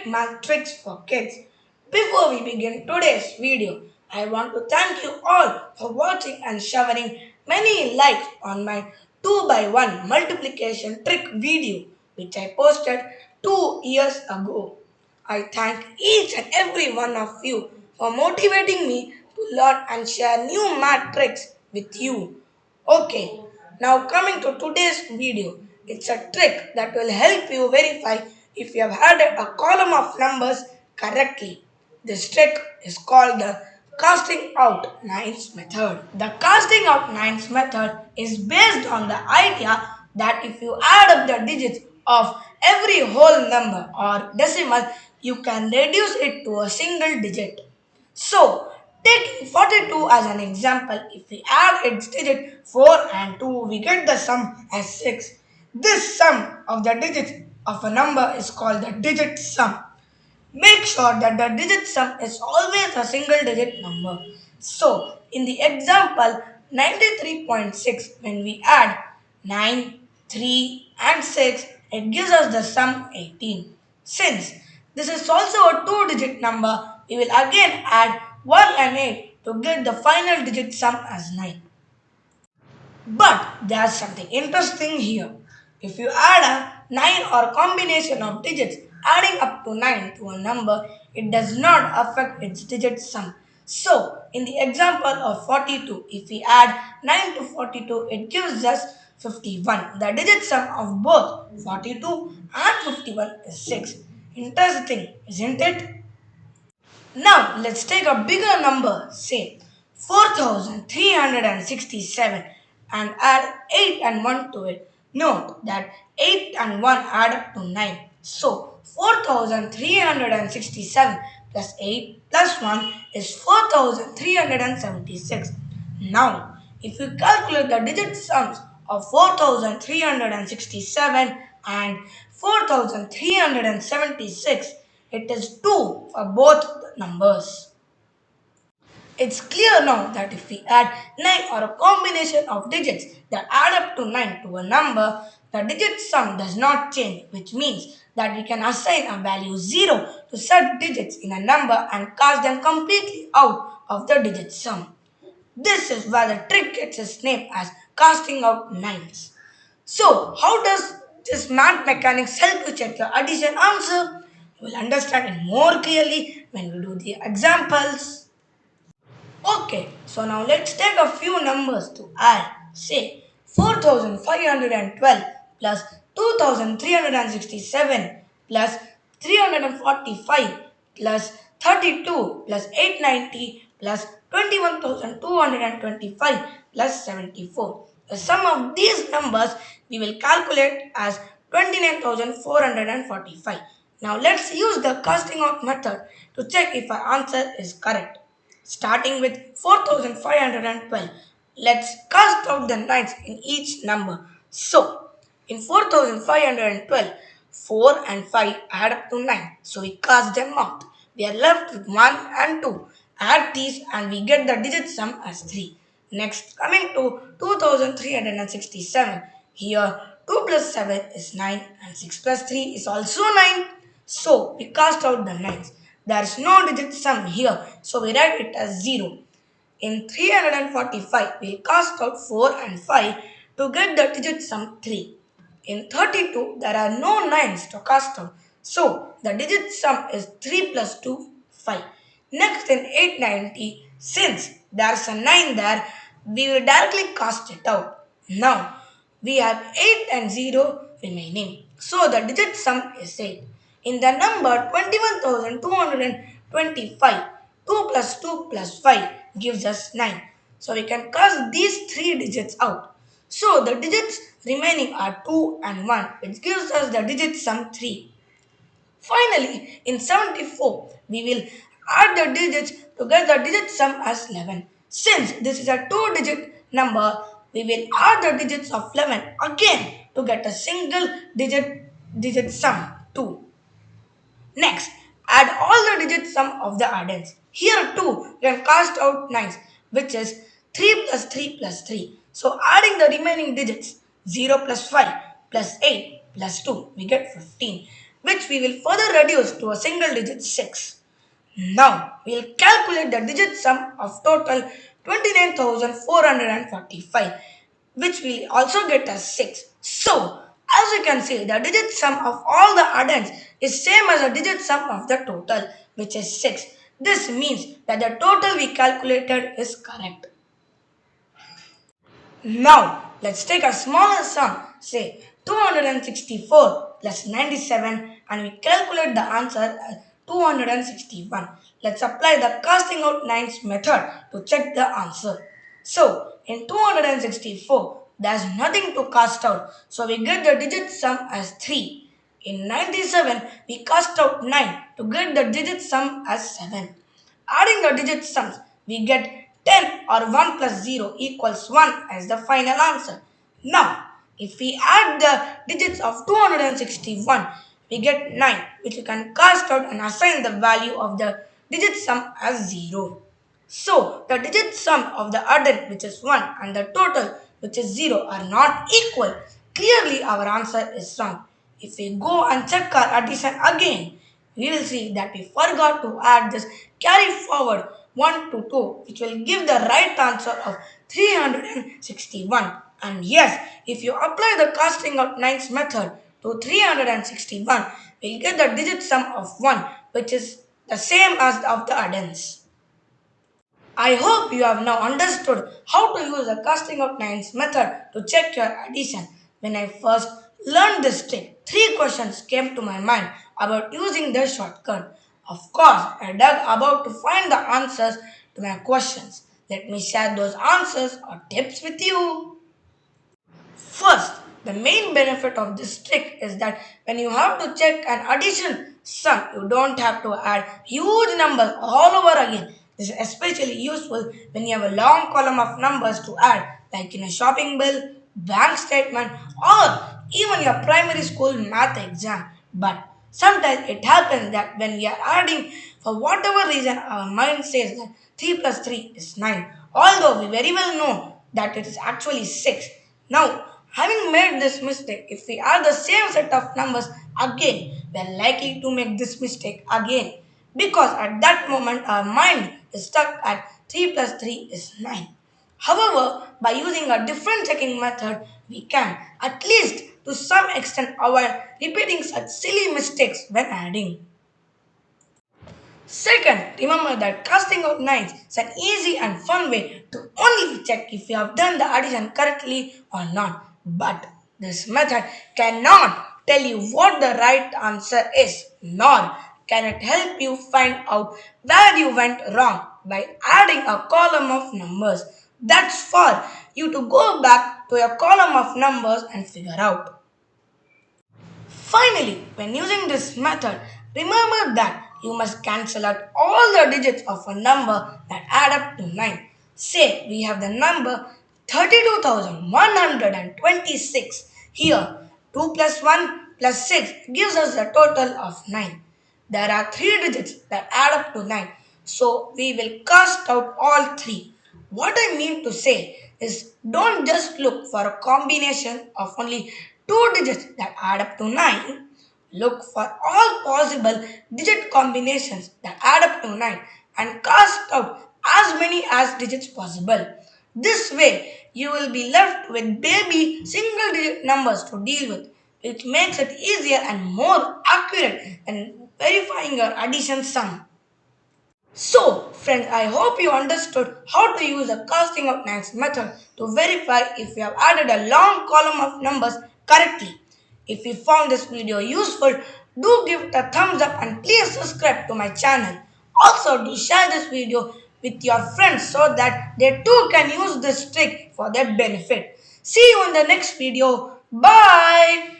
math tricks for kids. Before we begin today's video, I want to thank you all for watching and showering many likes on my 2 by 1 multiplication trick video which I posted 2 years ago. I thank each and every one of you for motivating me to learn and share new math tricks with you. Okay, now coming to today's video, it's a trick that will help you verify if you have added a column of numbers correctly. This trick is called the casting out nines method. The casting out nines method is based on the idea that if you add up the digits of every whole number or decimal, you can reduce it to a single digit. So, taking 42 as an example, if we add its digit 4 and 2, we get the sum as 6. This sum of the digits of a number is called the digit sum. Make sure that the digit sum is always a single digit number. So, in the example 93.6, when we add 9, 3 and 6, it gives us the sum 18. Since this is also a two digit number, we will again add 1 and 8 to get the final digit sum as 9. But there's something interesting here. If you add a 9 or combination of digits adding up to 9 to a number, it does not affect its digit sum. So, in the example of 42, if we add 9 to 42, it gives us 51. The digit sum of both 42 and 51 is 6. Interesting, isn't it? Now let's take a bigger number, say 4367 and add 8 and 1 to it. Note that 8 and 1 add up to 9. So 4367 plus 8 plus 1 is 4376. Now if you calculate the digit sums of 4367 and 4376, it is 2 for both the numbers. It's clear now that if we add 9 or a combination of digits that add up to 9 to a number, the digit sum does not change, which means that we can assign a value 0 to such digits in a number and cast them completely out of the digit sum. This is why the trick gets its name as casting out nines. So, how does this math mechanics help you check your addition answer? You will understand it more clearly when we do the examples. Okay, so now let's take a few numbers to add. Say 4512 plus 2367 plus 345 plus 32 plus 890 plus 21225 plus 74. The sum of these numbers we will calculate as 29,445. Now let's use the casting out method to check if our answer is correct. Starting with 4512, let's cast out the nines in each number. So, in 4512, 4 and 5 add up to 9. So, we cast them out. We are left with 1 and 2. Add these and we get the digit sum as 3. Next, coming to 2367. Here, 2 plus 7 is 9 and 6 plus 3 is also 9. So, we cast out the nines. There is no digit sum here, so we write it as 0. In 345, we cast out 4 and 5 to get the digit sum 3. In 32, there are no 9s to cast out, so the digit sum is 3 plus 2, 5. Next in 890, since there's a 9 there, we will directly cast it out. Now, we have 8 and 0 remaining, so the digit sum is 8. In the number 21,225, 2 plus 2 plus 5 gives us 9. So we can cast these three digits out. So the digits remaining are 2 and 1, which gives us the digit sum 3. Finally, in 74, we will add the digits to get the digit sum as 11. Since this is a two digit number, we will add the digits of 11 again to get a single digit sum 2. Next, add all the digit sum of the addends. Here too, we can cast out 9s, which is 3 plus 3 plus 3. So adding the remaining digits 0 plus 5 plus 8 plus 2, we get 15. which we will further reduce to a single digit 6. Now, we'll calculate the digit sum of total 29,445, which will also get us 6. So, as you can see, the digit sum of all the addends is same as the digit sum of the total, which is 6. This means that the total we calculated is correct. Now, let's take a smaller sum, say 264 plus 97, and we calculate the answer as 261. Let's apply the casting out 9's method to check the answer. So, in 264, there's nothing to cast out, so we get the digit sum as 3. In 97, we cast out 9 to get the digit sum as 7. Adding the digit sums, we get 10 or 1 plus 0 equals 1 as the final answer. Now, if we add the digits of 261, we get 9, which we can cast out and assign the value of the digit sum as 0. So, the digit sum of the addend, which is 1, and the total, which is 0, are not equal. Clearly, our answer is wrong. If we go and check our addition again, we will see that we forgot to add this carry forward 1 to 2, which will give the right answer of 361. And yes, if you apply the casting out 9's method to 361, we'll get the digit sum of 1, which is the same as of the addends. I hope you have now understood how to use the casting out 9's method to check your addition. When I first learned this trick, three questions came to my mind about using the shortcut. Of course, I dug about to find the answers to my questions. Let me share those answers or tips with you. First, the main benefit of this trick is that when you have to check an addition sum, you don't have to add huge numbers all over again. This is especially useful when you have a long column of numbers to add, like in a shopping bill, bank statement, or even your primary school math exam. But sometimes it happens that when we are adding, for whatever reason, our mind says that 3 plus 3 is 9, although we very well know that it is actually 6. Now, having made this mistake, if we add the same set of numbers again, we are likely to make this mistake again, because at that moment our mind is stuck at 3 plus 3 is 9. However, by using a different checking method, we can, at least to some extent, avoid repeating such silly mistakes when adding. Second, remember that casting out nines is an easy and fun way to only check if you have done the addition correctly or not. But this method cannot tell you what the right answer is, nor can it help you find out where you went wrong by adding a column of numbers. That's for you to go back to your column of numbers and figure out. Finally, when using this method, remember that you must cancel out all the digits of a number that add up to 9. Say we have the number 32,126. Here, 2 plus 1 plus 6 gives us a total of 9. There are 3 digits that add up to 9, so we will cast out all 3. What I mean to say is don't just look for a combination of only 2 digits that add up to 9. Look for all possible digit combinations that add up to 9 and cast out as many as digits possible. This way, you will be left with baby single digit numbers to deal with, which makes it easier and more accurate than verifying your addition sum. So, friends, I hope you understood how to use the casting out nines method to verify if you have added a long column of numbers correctly. If you found this video useful, do give it a thumbs up and please subscribe to my channel. Also, do share this video with your friends so that they too can use this trick for their benefit. See you in the next video. Bye!